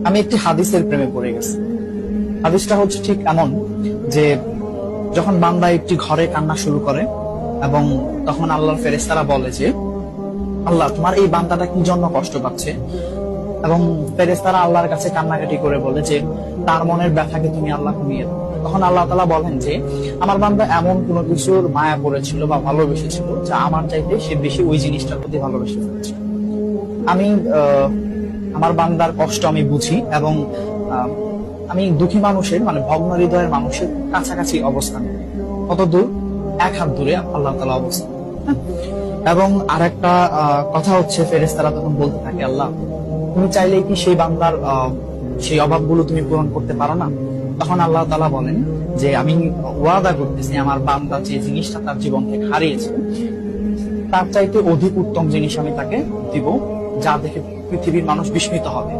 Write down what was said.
আমি একটি হাদিসের প্রেমে পড়ে গেছি। হাদিসটা হচ্ছে ঠিক এমন যে যখন বান্দা একটি ঘরে কান্না শুরু করে এবং তখন আল্লাহর ফেরেশতারা বলে যে আল্লাহ তোমার এই বান্দাটা কি জন্য কষ্ট পাচ্ছে, এবং ফেরেশতারা আল্লাহর কাছে কান্নাকাটি করে বলে যে তার মনের ব্যথাকে তুমি আল্লাহ কমিয়ে দাও। তখন আল্লাহ তাআলা বলেন যে আমার বান্দা এমন কোনো কিছুর মায়া পড়েছিল বা ভালোবেসেছিল যা আমার চাইতে সে বেশি ওই জিনিসটার প্রতি ভালোবেসে ফেলেছে। আমি আমার বান্দার কষ্ট আমি বুঝি এবং আমি দুঃখী মানুষের মানে ভগ্ন হৃদয়ের মানুষের কাছাকাছি অবস্থান করি। কত দূর? এক হাত দূরে আল্লাহ তাআলা অবস্থান। হ্যাঁ? এবং আরেকটা কথা হচ্ছে ফেরেশতারা তখন বলতে থাকে আল্লাহ তুমি চাইলেই কি সেই বান্দার সেই অভাবগুলো তুমি পূরণ করতে পারো না? তখন আল্লাহ তাআলা বলেন যে আমি ওয়াদা করতেছি আমার বান্দা যে জিনিসটা তার জীবন থেকে হারিয়েছে তার চাইতে অধিক উত্তম জিনিস আমি তাকে দিব, যা দেখে পৃথিবীর মানুষ বিস্মিত হবে।